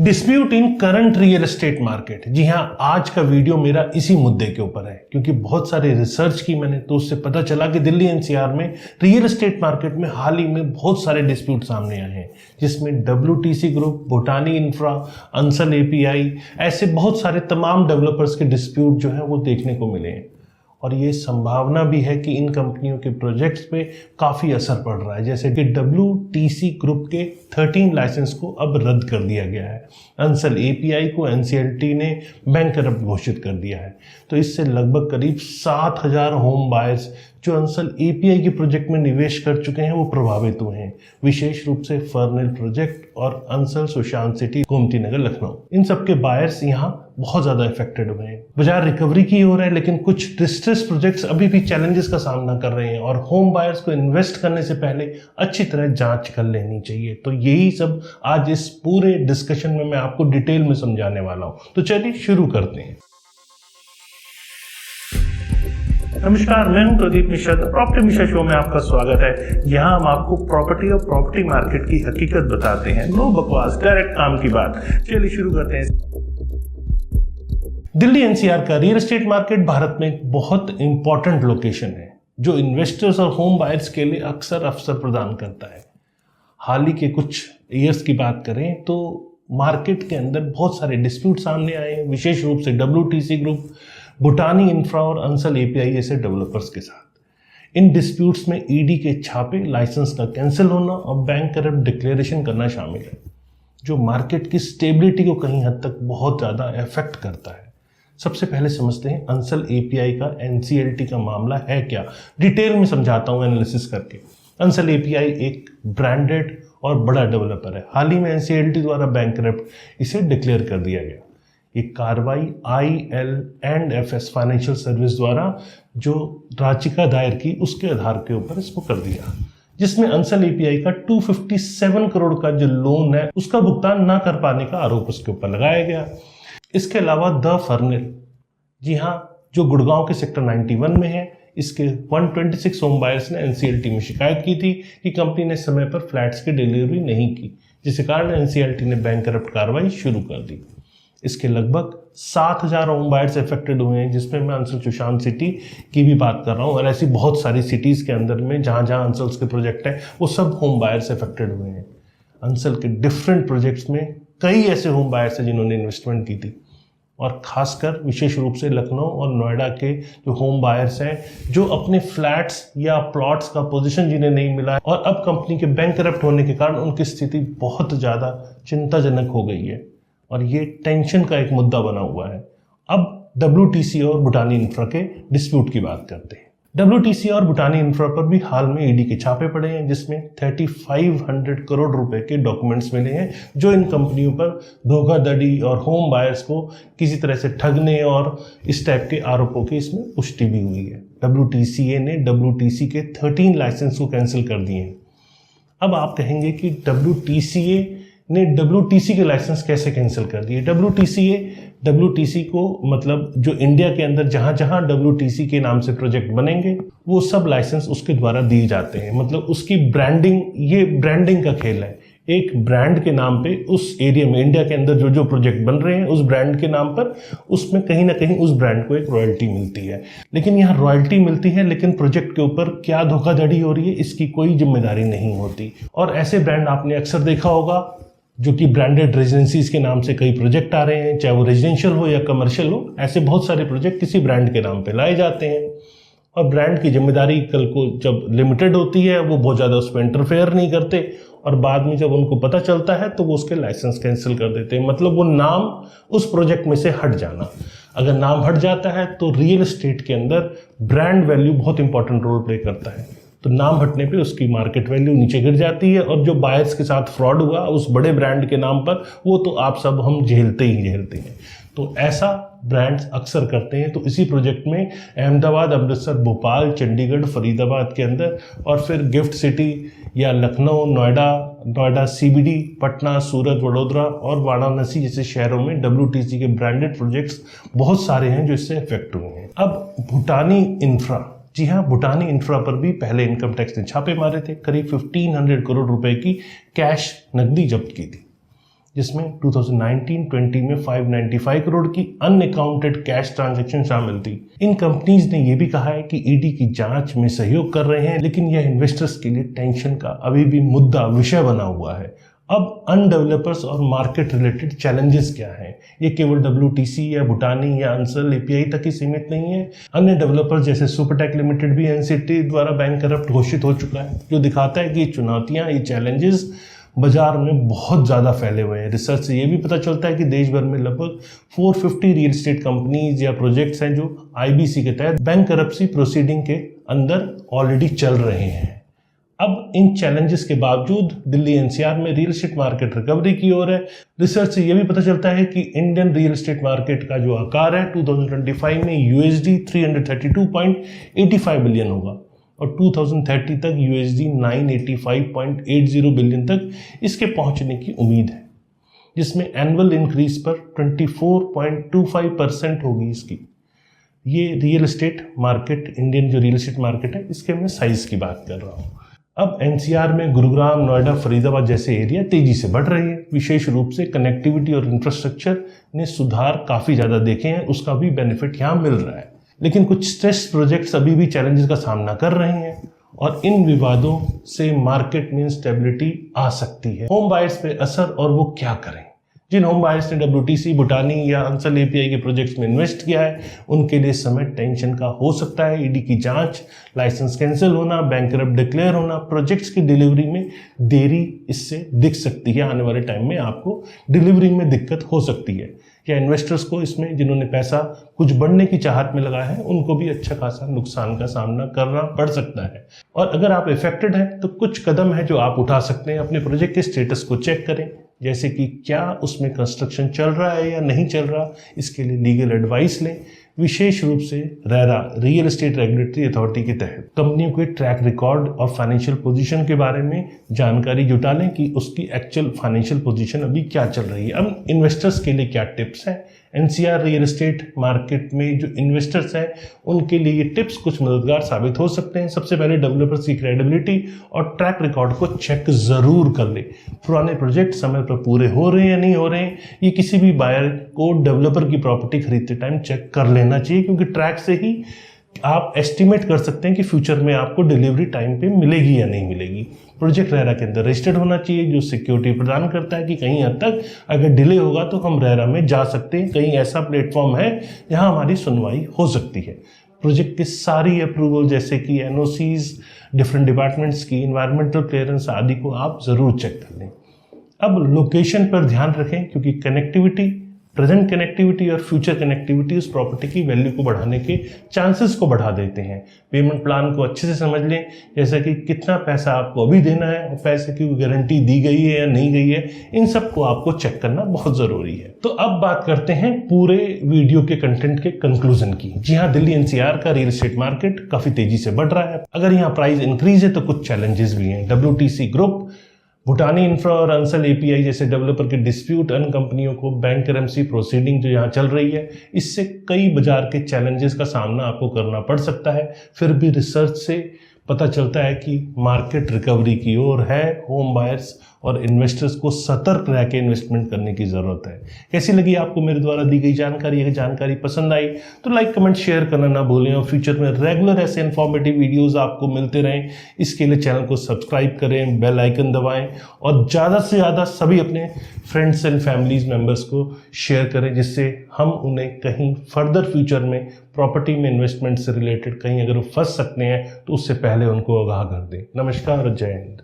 Dispute in current real estate market. जी हाँ, आज का वीडियो मेरा इसी मुद्दे के ऊपर है क्योंकि बहुत सारे रिसर्च की मैंने, तो उससे पता चला कि दिल्ली एनसीआर में रियल एस्टेट मार्केट में हाल ही में बहुत सारे डिस्प्यूट सामने आए हैं, जिसमें WTC group, Bhutani infra, Ansal API, ऐसे बहुत सारे तमाम डेवलपर्स के डिस्प्यूट जो है वो देखने को मिले हैं। और ये संभावना भी है कि इन कंपनियों के प्रोजेक्ट्स पे काफ़ी असर पड़ रहा है, जैसे कि WTC ग्रुप के 13 लाइसेंस को अब रद्द कर दिया गया है। अंसल API को NCLT ने बैंकरप्ट घोषित कर दिया है। तो इससे लगभग करीब 7,000 होम बायर्स जो अंसल API के प्रोजेक्ट में निवेश कर चुके हैं वो प्रभावित हुए हैं, विशेष रूप से फर्नेल प्रोजेक्ट और अंसल सुशांत सिटी गोमती नगर लखनऊ। इन सबके बायर्स यहाँ बहुत ज़्यादा इफेक्टेड हुए हैं। बाजार रिकवरी की हो रहा है, लेकिन कुछ डिस्ट्रेस प्रोजेक्ट्स अभी भी चैलेंजेस का सामना कर रहे हैं और होम बायर्स को इन्वेस्ट करने से पहले अच्छी तरह जांच कर लेनी चाहिए। तो यही सब आज इस पूरे डिस्कशन में मैं आपको डिटेल में समझाने वाला हूँ। तो चलिए शुरू करते हैं। नमस्कार, मैं हूं प्रदीप मिश्रा। प्रॉपर्टी मिश्रा शो में आपका स्वागत है। यहाँ हम आपको प्रॉपर्टी और प्रॉपर्टी मार्केट की हकीकत बताते हैं। नो बकवास, डायरेक्ट काम की बात। चलिए शुरू करते हैं। दिल्ली एनसीआर का रियल एस्टेट मार्केट भारत में एक बहुत इंपॉर्टेंट लोकेशन है जो इन्वेस्टर्स और होम बायर्स के लिए अक्सर अवसर प्रदान करता है। हाल ही के कुछ ईयर्स की बात करें तो मार्केट के अंदर बहुत सारे डिस्प्यूट सामने आए हैं, विशेष रूप से WTC ग्रुप, भूटानी इंफ्रा और अंसल API ऐसे डेवलपर्स के साथ। इन डिस्प्यूट्स में ED के छापे, लाइसेंस का कैंसिल होना और बैंकरप्ट डिक्लेरेशन करना शामिल है, जो मार्केट की स्टेबिलिटी को कहीं हद तक बहुत ज़्यादा इफेक्ट करता है। सबसे पहले समझते हैं अंसल API का NCLT का मामला है क्या। डिटेल में समझाता हूँ एनालिसिस करके। अंसल API एक ब्रांडेड और बड़ा डेवलपर है। हाल ही में NCLT द्वारा बैंकरप्ट इसे डिक्लेयर कर दिया गया। ये कार्रवाई IL&FS फाइनेंशियल सर्विस द्वारा जो याचिका दायर की उसके आधार के ऊपर इसको कर दिया, जिसमें अंसल API का 257 करोड़ का जो लोन है उसका भुगतान ना कर पाने का आरोप उसके ऊपर लगाया गया। इसके अलावा द फर्नेल, जी हाँ, जो गुड़गांव के सेक्टर 91 में है, इसके 126 होम बायर्स ने NCLT में शिकायत की थी कि कंपनी ने समय पर फ्लैट्स की डिलीवरी नहीं की, जिसके कारण NCLT ने बैंकरप्ट कार्रवाई शुरू कर दी। इसके लगभग 7,000 होम बायर्स इफेक्टेड हुए हैं, जिसमें मैं अंसल सुशांत सिटी की भी बात कर रहा हूँ और ऐसी बहुत सारी सिटीज़ के अंदर में जहाँ जहाँ अंसल्स के प्रोजेक्ट हैं वो सब होम बायर्स इफेक्टेड हुए हैं। अंसल के डिफरेंट प्रोजेक्ट्स में कई ऐसे होम बायर्स हैं जिन्होंने इन्वेस्टमेंट की थी, और खासकर विशेष रूप से लखनऊ और नोएडा के जो होम बायर्स हैं जो अपने फ्लैट्स या प्लॉट्स का पोजीशन जिन्हें नहीं मिला है और अब कंपनी के बैंकरप्ट होने के कारण उनकी स्थिति बहुत ज़्यादा चिंताजनक हो गई है और ये टेंशन का एक मुद्दा बना हुआ है। अब WTC और भूटानी इंफ्रा के डिस्प्यूट की बात करते हैं। WTC और भूटानी इंफ्रा पर भी हाल में ED के छापे पड़े हैं, जिसमें 3500 करोड़ रुपए के डॉक्यूमेंट्स मिले हैं जो इन कंपनियों पर धोखाधड़ी और होम बायर्स को किसी तरह से ठगने और इस टाइप के आरोपों की इसमें पुष्टि भी हुई है। WTCA ने WTC के 13 लाइसेंस को कैंसिल कर दिए हैं। अब आप कहेंगे कि WTCA ने WTC के लाइसेंस कैसे कैंसिल कर दिए। WTC को मतलब जो इंडिया के अंदर जहां जहां WTC के नाम से प्रोजेक्ट बनेंगे वो सब लाइसेंस उसके द्वारा दिए जाते हैं। मतलब उसकी ब्रांडिंग, ये ब्रांडिंग का खेल है। एक ब्रांड के नाम पे उस एरिया में इंडिया के अंदर जो जो प्रोजेक्ट बन रहे हैं उस ब्रांड के नाम पर उसमें कहीं ना कहीं उस ब्रांड को एक रॉयल्टी मिलती है। लेकिन यहाँ रॉयल्टी मिलती है, लेकिन प्रोजेक्ट के ऊपर क्या धोखाधड़ी हो रही है इसकी कोई जिम्मेदारी नहीं होती। और ऐसे ब्रांड आपने अक्सर देखा होगा जो कि ब्रांडेड रेजिडेंसीज के नाम से कई प्रोजेक्ट आ रहे हैं, चाहे वो रेजिडेंशियल हो या कमर्शियल हो। ऐसे बहुत सारे प्रोजेक्ट किसी ब्रांड के नाम पे लाए जाते हैं और ब्रांड की जिम्मेदारी कल को जब लिमिटेड होती है वो बहुत ज़्यादा उस पर इंटरफेयर नहीं करते और बाद में जब उनको पता चलता है तो वो उसके लाइसेंस कैंसिल कर देते हैं। मतलब वो नाम उस प्रोजेक्ट में से हट जाना। अगर नाम हट जाता है तो रियल एस्टेट के अंदर ब्रांड वैल्यू बहुत इंपॉर्टेंट रोल प्ले करता है। तो नाम हटने पे उसकी मार्केट वैल्यू नीचे गिर जाती है और जो बायर्स के साथ फ्रॉड हुआ उस बड़े ब्रांड के नाम पर वो तो आप सब हम झेलते हैं। तो ऐसा ब्रांड्स अक्सर करते हैं। तो इसी प्रोजेक्ट में अहमदाबाद, अमृतसर, भोपाल, चंडीगढ़, फरीदाबाद के अंदर और फिर गिफ्ट सिटी या लखनऊ, नोएडा CBD, पटना, सूरत, वडोदरा और वाराणसी जैसे शहरों में WTC के ब्रांडेड प्रोजेक्ट्स बहुत सारे हैं जो इससे इफेक्ट हुए हैं। अब भूटानी इंफ्रा, जी हाँ, भूटानी इंफ्रा पर भी पहले इनकम टैक्स ने छापे मारे थे। करीब 1500 करोड़ रुपए की कैश नकदी जब्त की थी। जिसमें 2019-20 में 595 करोड़ की अनअकाउंटेड कैश ट्रांजैक्शन शामिल थी। इन कंपनीज ने यह भी कहा है कि ईडी की जांच में सहयोग कर रहे हैं, लेकिन यह इन्वेस्टर्स के लिए टेंशन का अभी भी मुद्दा विषय बना हुआ है। अब अनडेवलपर्स और मार्केट रिलेटेड चैलेंजेस क्या हैं? ये केवल WTC या भूटानी या अंसल API तक ही सीमित नहीं है। अन्य डेवलपर्स जैसे सुपरटेक लिमिटेड भी NCT द्वारा बैंकरप्ट घोषित हो चुका है, जो दिखाता है कि ये चुनौतियां, ये चैलेंजेस बाजार में बहुत ज़्यादा फैले हुए हैं। रिसर्च से ये भी पता चलता है कि देश भर में लगभग 450 रियल एस्टेट कंपनीज या प्रोजेक्ट्स हैं जो IBC के तहत बैंकरप्सी प्रोसीडिंग के अंदर ऑलरेडी चल रहे हैं। अब इन चैलेंजेस के बावजूद दिल्ली NCR में रियल एस्टेट मार्केट रिकवरी की ओर है। रिसर्च से यह भी पता चलता है कि इंडियन रियल एस्टेट मार्केट का जो आकार है 2025 में USD 332.85 बिलियन होगा और 2030 तक USD 985.80 बिलियन तक इसके पहुंचने की उम्मीद है, जिसमें एनुअल इंक्रीज पर 24.25% होगी इसकी। ये रियल एस्टेट मार्केट, इंडियन जो रियल एस्टेट मार्केट है, इसके मैं साइज की बात कर रहा हूँ। अब NCR में गुरुग्राम, नोएडा, फरीदाबाद जैसे एरिया तेजी से बढ़ रही है। विशेष रूप से कनेक्टिविटी और इंफ्रास्ट्रक्चर ने सुधार काफ़ी ज़्यादा देखे हैं, उसका भी बेनिफिट यहाँ मिल रहा है। लेकिन कुछ स्ट्रेस प्रोजेक्ट्स अभी भी चैलेंजेस का सामना कर रहे हैं और इन विवादों से मार्केट में इंस्टेबिलिटी आ सकती है। होम बायर्स पे असर और वो क्या करें? जिन होम बायर्स ने WTC, भूटानी या अंसल API के प्रोजेक्ट्स में इन्वेस्ट किया है, उनके लिए समय टेंशन का हो सकता है। ईडी की जांच, लाइसेंस कैंसिल होना, बैंकरप्ट डिक्लेयर होना, प्रोजेक्ट्स की डिलीवरी में देरी इससे दिख सकती है। आने वाले टाइम में आपको डिलीवरी में दिक्कत हो सकती है, या इन्वेस्टर्स को इसमें जिन्होंने पैसा कुछ बढ़ने की चाहत में लगाया है, उनको भी अच्छा खासा नुकसान का सामना करना पड़ सकता है। और अगर आप इफेक्टेड हैं तो कुछ कदम है जो आप उठा सकते हैं। अपने प्रोजेक्ट के स्टेटस को चेक करें, जैसे कि क्या उसमें कंस्ट्रक्शन चल रहा है या नहीं चल रहा। इसके लिए लीगल एडवाइस लें। विशेष रूप से RERA, real estate regulatory authority के तहत कंपनियों के ट्रैक रिकॉर्ड और फाइनेंशियल पोजीशन के बारे में जानकारी जुटा लें कि उसकी एक्चुअल फाइनेंशियल पोजीशन अभी क्या चल रही है। अब इन्वेस्टर्स के लिए क्या टिप्स हैं? NCR रियल एस्टेट मार्केट में जो इन्वेस्टर्स हैं उनके लिए ये टिप्स कुछ मददगार साबित हो सकते हैं। सबसे पहले डेवलपर्स की क्रेडिबिलिटी और ट्रैक रिकॉर्ड को चेक ज़रूर कर ले। पुराने प्रोजेक्ट समय पर पूरे हो रहे हैं या नहीं हो रहे हैं, ये किसी भी बायर को डेवलपर की प्रॉपर्टी खरीदते टाइम चेक कर लेना चाहिए, क्योंकि ट्रैक से ही आप एस्टिमेट कर सकते हैं कि फ्यूचर में आपको डिलीवरी टाइम पे मिलेगी या नहीं मिलेगी। प्रोजेक्ट रेरा के अंदर रजिस्टर्ड होना चाहिए, जो सिक्योरिटी प्रदान करता है कि कहीं हद तक अगर डिले होगा तो हम रेरा में जा सकते हैं, कहीं ऐसा प्लेटफॉर्म है जहां हमारी सुनवाई हो सकती है। प्रोजेक्ट की सारी अप्रूवल जैसे कि NOCs, डिफरेंट डिपार्टमेंट्स की, इन्वायरमेंटल क्लियरेंस आदि को आप ज़रूर चेक कर लें। अब लोकेशन पर ध्यान रखें, क्योंकि कनेक्टिविटी, प्रेजेंट कनेक्टिविटी और फ्यूचर कनेक्टिविटी उस प्रॉपर्टी की वैल्यू को बढ़ाने के चांसेस को बढ़ा देते हैं। पेमेंट प्लान को अच्छे से समझ लें, जैसे कि कितना पैसा आपको अभी देना है और पैसे की गारंटी दी गई है या नहीं गई है, इन सब को आपको चेक करना बहुत ज़रूरी है। तो अब बात करते हैं पूरे वीडियो के कंटेंट के कंक्लूजन की। जी हाँ, दिल्ली NCR का रियल एस्टेट मार्केट काफ़ी तेजी से बढ़ रहा है। अगर यहाँ प्राइस इंक्रीज है तो कुछ चैलेंजेस भी हैं। WTC ग्रुप, भूटानी इंफ्रा और अंसल API जैसे डेवलपर के डिस्प्यूट, अन्य कंपनियों को बैंकरप्सी प्रोसीडिंग जो यहाँ चल रही है, इससे कई बाजार के चैलेंजेस का सामना आपको करना पड़ सकता है। फिर भी रिसर्च से पता चलता है कि मार्केट रिकवरी की ओर है। होम बायर्स और इन्वेस्टर्स को सतर्क रह के इन्वेस्टमेंट करने की ज़रूरत है। कैसी लगी आपको मेरे द्वारा दी गई जानकारी? अगर जानकारी पसंद आई तो लाइक, कमेंट, शेयर करना ना भूलें और फ्यूचर में रेगुलर ऐसे इन्फॉर्मेटिव वीडियोस आपको मिलते रहें। इसके लिए चैनल को सब्सक्राइब करें, बेल आइकन दबाएं और ज़्यादा से ज़्यादा सभी अपने फ्रेंड्स एंड फैमिलीज मेम्बर्स को शेयर करें, जिससे हम उन्हें कहीं फर्दर फ्यूचर में प्रॉपर्टी में इन्वेस्टमेंट से रिलेटेड कहीं अगर वो फंस सकते हैं तो उससे पहले उनको आगाह कर दें। नमस्कार और जय हिंद।